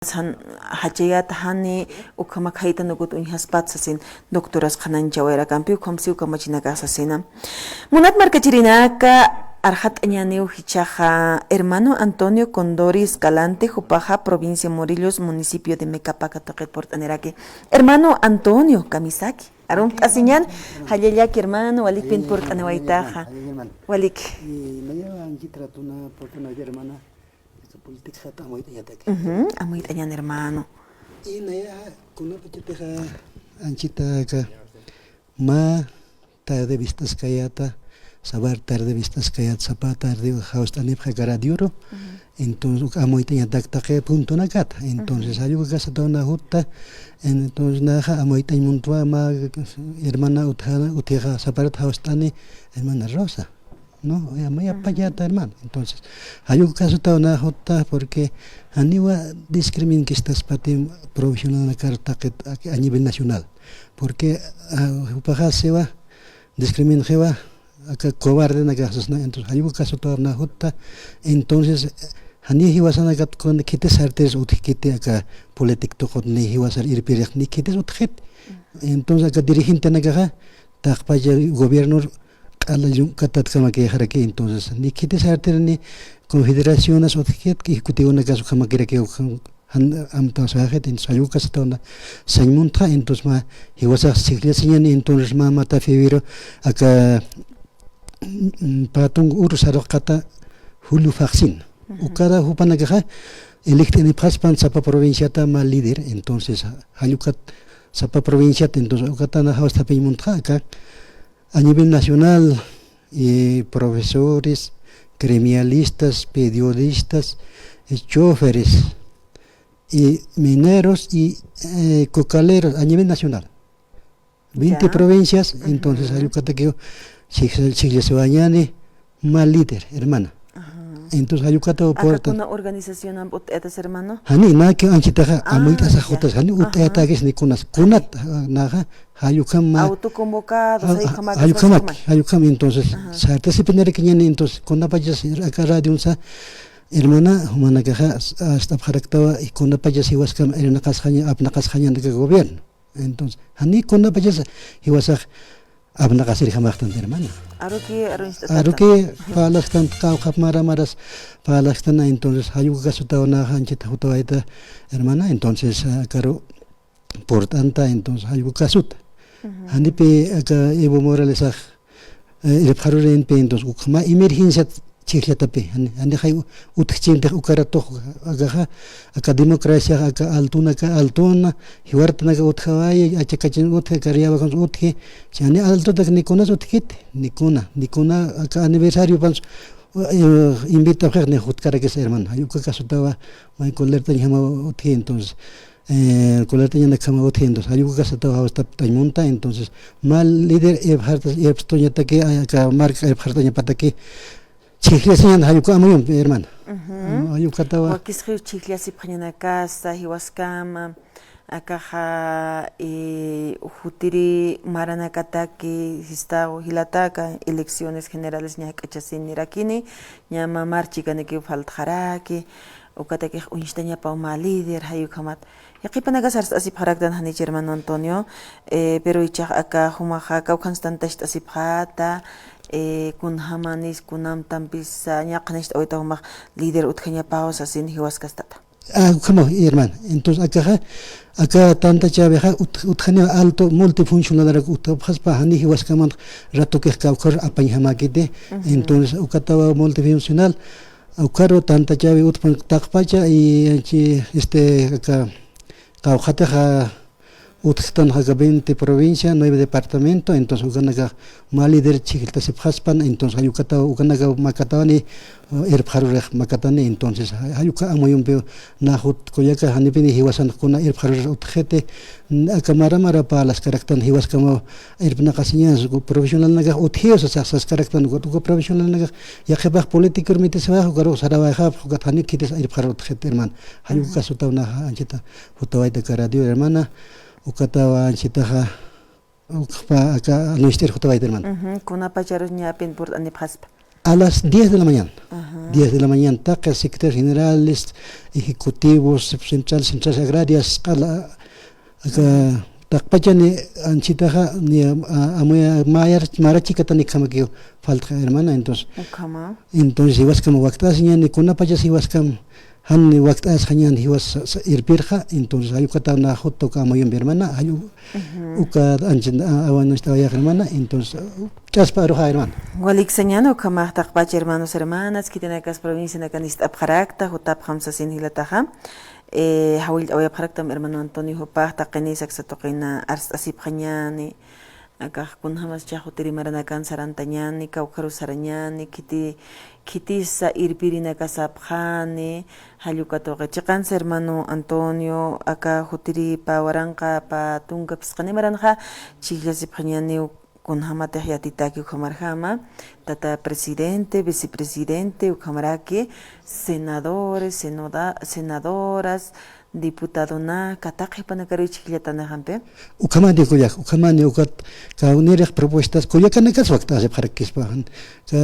Han hachayat hani ukama khaita nugut unhas patsasin doctoras khanan chawera kampi ukamsi ukamachina kasasina munat markachirinaka arhat añaneu hichaja hermano Antonio Condori Escalante Jupaja provincia Morelos municipio de Mecapaca Toquet Portanerake hermano Antonio Kamisaki Arum Asiñan hayayaki hermano walik pin portanewaitaja walik hermana política amoy tayatake. Amoy tayan hermano. Y naya kuna pachateja anchita ka ma tarde vistas kayata sabar tarde vistas kayat sapa tarde haustanip garadiuro. Entonces amoy tayatak punto nagat. Entonces ayuga kasata una hutta entonces naja amoy tayimuntua ma hermana utija saparat haustani hermana Rosa. No, ya payata hermano. Entonces, hay un caso una jota porque aniwa discrimin que estas pati profesional na carta a nivel nacional. Porque upaja se va discrimin se va acá cobarde na casos, entonces hay un caso una jota. Entonces, hani hiwasana gat con kites artes utkite acá político con ni hiwasar irpirek ni kites utkhit. Entonces acá dirigente na gaja taqpaya gobierno Alayum katat kama que jarake entonces ni kites arterni confederaciones o que ejecutivo na caso kama que am tasajet en sayuka satona saymunta entonces ma hiwasa siglesin entonces ma mata feviro aka patung urusaro kata hulu vaccine ukara hupana gaja electen ni paspan sapa provincia ta ma líder entonces hayukat sapa provincia entonces ukata na hausta peimunta aka a nivel nacional, profesores, gremialistas, periodistas, choferes, mineros y cocaleros a nivel nacional. 20 provincias, entonces hay un catequeo, se bañane, mal líder, hermana. Entonces hay un catequeo por una organización ¿eres hermano? Hani na que anchitaja amuitas ajotas hani uteta que es ni kunat naja hayukam autoconvocados hayukam entonces sarta si penere que entonces con la payas acá radio unsa hermana humana que hasta paraktawa y con la payas iwaskam en la casjaña apna casjaña de gobierno entonces hani con la payas iwasak apna casir jamachtan hermana Aruki palastan kau maras palastan entonces hayuka kasuta una hanchita hutawaita hermana entonces caro por tanta entonces hayuka kasuta hanipe acá Evo Morales el paruren pe entonces ukma emergencia chirlatape ande hay utchinte ukarato agaja acá democracia acá altuna hiwartana ka uthawai achakachin uthe kariaba con uthe chane alto tak nikuna utkit nikuna acá aniversario pans invita a gente jutkara que es hermano ayuka kasutawa mai colerta llama uthe entonces colerta llama kama uthe entonces ayuka kasutawa hasta taimunta entonces mal líder hartas estoñata que acá marca hartas pataki Chiclesin hayuka amuyum hermano. Hayuka tawa. Wakisriu chiclesi prañana casa hiwaskama akaja ujutiri maranakataki histao hilataka elecciones generales ñakachasin nirakini ñama marchikaniki faltjaraki ukataki unishtaña pauma líder hayukamat yaqipanaga sars asip harakdan hani hermano Antonio pero ichaq aka humaja kawkanstantash asip hata kun hamanis kunam tampisa ñaqanish ahorita huma líder utjaña paus asin hiwaskastata como hermano entonces acá tanta chaveja utjaña alto multifuncional utapaspa hani hiwaskaman rato que kawkor apañhamakite entonces ukatawa multifuncional ukaro tanta chave utpan taqpacha y acá kawjataja Utxtan haga 20 provincia, 9 departamento, entonces uganaga mal líder chiquita se paspan, entonces hayukata uganaga makatani irpharurej makatani, entonces hayuka amoyum peo nahut koyaka hanipini hiwasan kuna irpharurej utjete akamara mara pa las karaktan hiwas kama irpna kasiñas profesional naga uthios sas karaktan go profesional naga yakebah politiker mite sabah garo sarawa khap gatani kites irpharu utjete hermano hayuka sutawna anchita hutawaita radio hermana ukatawa anchitaja ukpa acá nuestra hutawaita hermano kuna pacharos ñapin por anipaspa a las 10 de la mañana. Ajá. 10 de la mañana, taca, secretarios generales, ejecutivos, centrales agrarias, acá, takpachani, anchitaja, ni amoya mayar, marachicata ni kamaquio, falta hermana, Ukama. entonces, iguas como wactas, ni kunapachas, iguas como, han ni wactas, hañan, iguas irpirja, entonces, ayucata na joto kamayo mi hermana, ayu, uka anchin, awan estaba ya hermana, entonces, chaspa roja hermana. Walik señano kama takpache hermanos hermanas, kitenakas provincia nakanist abjarakta, hotap hamsa sin hilataja. Hawil away abjaraktam hermano Antonio Hopah, takenisak sa tokina ars asip kanyani. Akah kun hamas chaho tiri maranakan sarantanyani, kaukaru saranyani, kiti sa irpirina kasapjani, hayukatoke chikansa hermano Antonio, acá hutiri pa waranka pa tunga pisqani maranja, chiklasipjanyani kun hamate yatitaki ukamarjama, tata presidente, vicepresidente, ukamaraki, senadores, senadoras, diputadona, kataki panakari chiklatana hampe. Ukamani kuyak, ukamani ukat ka unirek propuestas kuyakanakas wakta asep harakispahan. Ka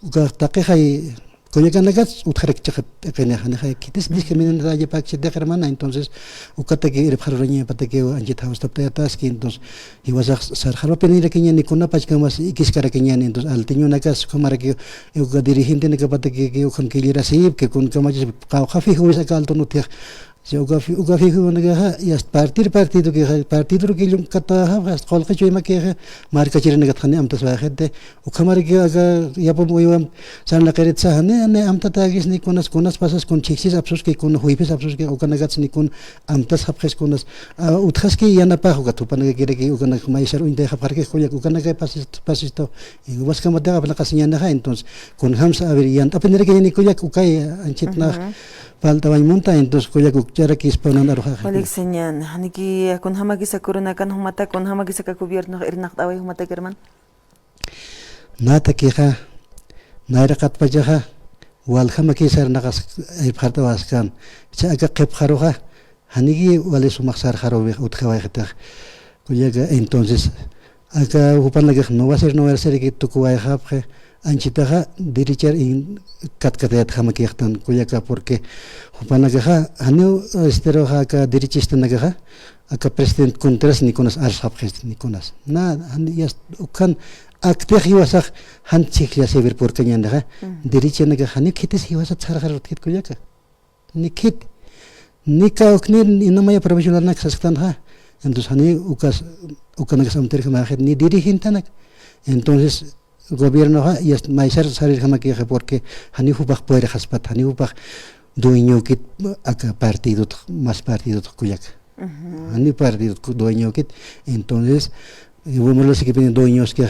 ukat takehai kuyakanakas utharek chakap penehan hay kitis discriminan raja pakche de hermana entonces ukataki irep harroña patake anjit haus taptatas que entonces iwasak sar haro penira kenya ni kuna pachkamas ikiskara kenya entonces al tiño nakas kamara que uka dirigente ne kapatake que ukan kilira sip que kun kamajis ka khafi huisa kalto nutia se uga fijo naga ya partido que yo kata ha qolqa choyma que marca chirena gatkhani amtas wa khade ukamar que aga ya po moyam san la qeret sa ne amta tagis ni konas pasas con chixis absos que con huipes absos que ukanagats ni con amtas habres konas utkhas que ya na pa hoga tu pana que que ukana maisar unde ha parque khoya ukanaga pasisto y was kama da bla kasnya na entonces con hamsa averian apenere que ni koya ukai anchitna falta bañ monta entonces koya kuchara que ispanan aroja. Walik señan, haniki kun hamagi sa corona kan humata kun hamagi sa gobierno irnak away humata german. Nata kija naira katpajaja wal hamaki sar nagas ibharta waskan cha aga qep kharoja hanigi wale sumaxar kharobe utkhawai khata koya entonces aga hupanlaga no va a ser que tukuai khapje anchitaja dirichar in katkatet hamakiatan kuyaka porque hupanaga hanu esteroja ka dirichista nagaja aka president contras nikonas arsapjes nikonas na ya ukan akte hiwasak hanchik ya sever porque nyanda diricha naga hani kitis hiwasa tsargar kit kuyaka nikit nika ukni inamaya profesional nak sastan ha entonces hani ukanaga amter kamajet ni dirigintanak entonces gobierno ya maisar salir jamaki porque hani hubak puede haspat hani hubak dueño kit aka partido más partido kuyak hani partido dueño kit entonces vamos los que piden dueños que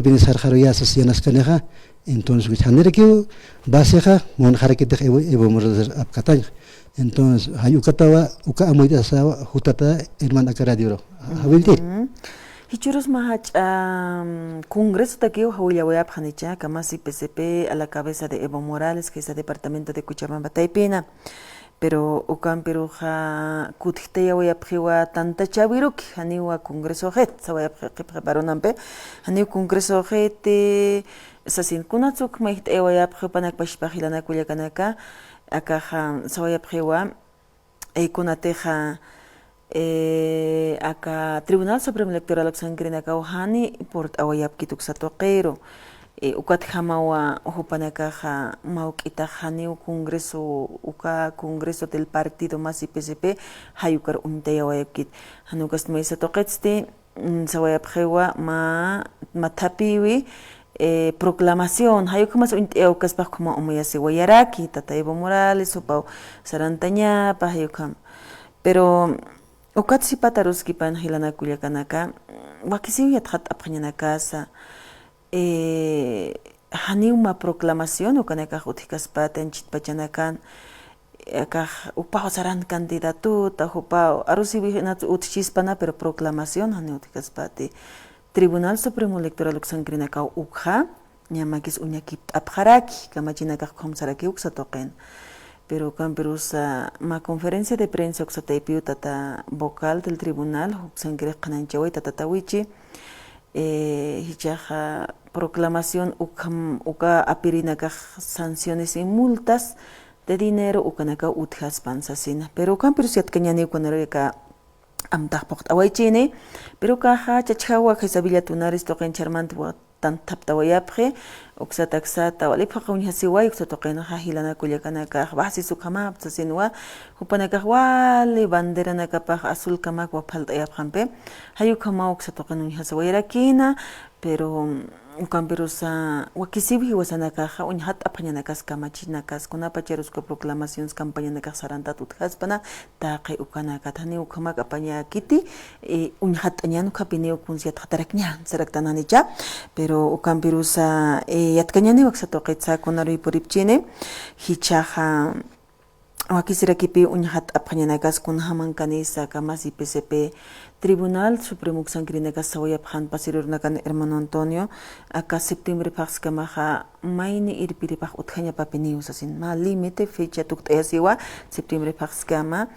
piden sarjaro ya sasianas kaneja entonces hanere que baseja mon harakit de vamos a apkatay entonces hayukatawa uka amoida sa hutata hermana karadio habilti Hichuros mahach Congreso taqueo Hawiyawayap Hanicha, Kamasi PCP a la cabeza de Evo Morales, que es el departamento de Cochabamba Taipena. Pero Ucan Peruja Kuthteyawayap Hiwa tanta Chaviruk, Haniwa Congreso Het, Sawayap Preparonampe, Haniw Congreso Het, Sasin Kunatsuk Mahit Ewayap Hipanak Pashpahilana Kuyakanaka, Akaha Sawayap Hiwa, Kunateja. Acá Tribunal Supremo Electoral Oxangrina Kauhani port awayap kituk sa toquero ukat hamawa hupanakaja maukitahani Congreso Congreso del Partido Masi PCP hayukar untaya wayap kit hanukas may sa toqetste sawayap hewa matapiwi proclamación hayukamas unteukas pa kuma umuyasi wayaraki tata Evo Morales upau sarantaña pa hayukam pero ukat si pataruski pan hilana kulyakanaka wakisiw yathat apanyana casa haniw ma proclamación ukanaka utikas paten chitpachanakan akah upaw saran candidato ta upaw arusibi na utchispana pero proclamación haniw utikas pati Tribunal Supremo Electoral Oxangrinaka ukha nyamakis unyakip apharaki kamachinaka khomsaraki uksatoqen pero camperusa ma conferencia de prensa oxataipiu tata vocal del tribunal oxangre qananchaway tata tawichi hichaja proclamación uka apirinaka sanciones y multas de dinero ukanaka utjas pansasina. Pero campiros yatkanyani ukanareka amtaq poqt awaychini, pero kaha chachhawa kesabilla tunaris toqen charmant tan taptawayapje uksataksata walipaqa uñhasiway uksatoqena hahilana kullakanaka basi sukama tsasinwa hupanaka wali bandera nakapaq azul kamak wa paltayapqanpe hayukama uksatoqena uñhasiwayrakina pero Camperosa, wakisibi wasanakaja, uñhat apañanakas kamachinakas, kunapacherusco proclamaciones campañanakas sarantatut haspana, taque ukanakatani ukamak apaña kiti, uñhat añano capineo kunsiat hatarakñan, seraktananicha, pero Camperosa, yatkañani waxatoquetza kunari poripchine, hichaja. Wakisira kipi uñhat apañanakas kunhamankanisa kamasi PCP Tribunal Supremo Sankrinekas sawayaphan pasirurnakan hermano Antonio acá septiembre paxkamaja maini irpiripaj utjaña papinius asin ma límite fecha tuktayasiwa septiembre paxkama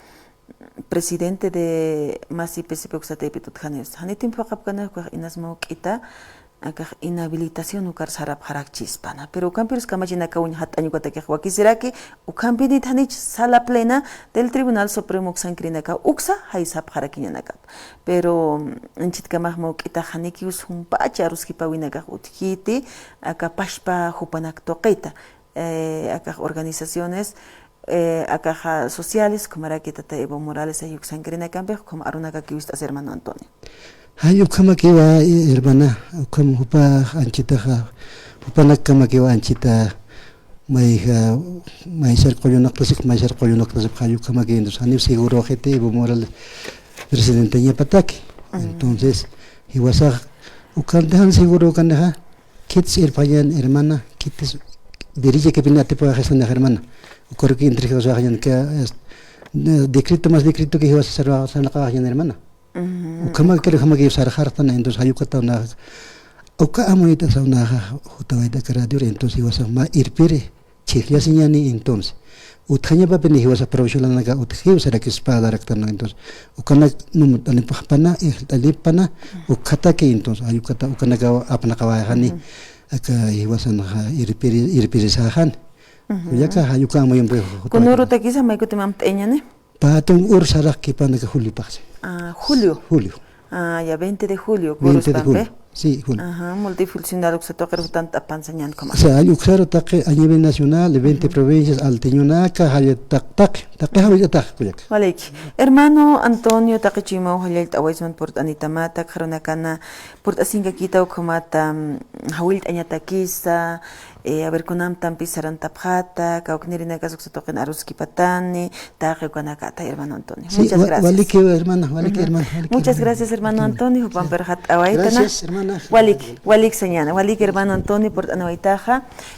presidente de masi PCP uxatepi tutjaneus hanitim paqapkana kuaj inasmo qita acá inhabilitación ukar sarap harak chispana pero campiros kamachina ka uñhat añukata que wakisiraki ukampini thanich sala plena del Tribunal Supremo Sankrinaka uksa haisap harakiñanaka pero anchit kamahmo qita hanikius humpacha ruskipawinaka utkiti acá pashpa hupanak toqita acá organizaciones acá sociales como Araqueta Evo Morales ayuk Sankrinaka como Arunaka kiwista hermano Antonio. Hay ukama kiwa hermana ukam hupa anchita hupa nakama kiwa anchita may ser koyonak tasik may ser koyonak tasik hayu kama kiendos hanif seguro gente Evo Morales presidente nya pataki entonces hiwasa ukam dehan seguro kan deha kits irpayan hermana kits dirige que pinate para gestion hermana ukor ki intriga sa hayan que decreto más decreto que hiwasa serva sa nakahayan hermana ukama kere kama ki sar hartana entonces hayukata na uka amoita sa na hutawaida radio entonces hiwasa ma irpire chihlia sinyani entonces uthaña pa peni hiwasa profesional naga uthiu sara que espada raktana entonces ukana numut ani pahpana talipana ukata ke entonces hayukata ukana ka apna kawa hani aka hiwasa na irpire sahan uyaka hayuka amoyem pe kunuru takisa may kutimam teñane patong ur sarak ki pana ka julio paxe julio. Ya 20 de julio. 20 de julio. Sí, julio. Ajá, multifuncional uxatoqer tanta pansañan como. O sea, hay uxaro taqe a nivel nacional, de 20 provincias, alteñonaca, haya taqe haya taq kuyak. Vale. Hermano Antonio taqechimo halelt awaisman port anitamata kronakana port asinga kita ukomata hawilt añatakisa a ver kunam tampisaran tapjata kauknirina kasuksotoqen aruski patani taqe kanakata hermano Antonio. Muchas gracias. Vale que hermana, Muchas gracias hermano Antonio, Juan Perjat awaitana. Gracias hermana. Walik señana, walik hermano Antonio por anawaitaja.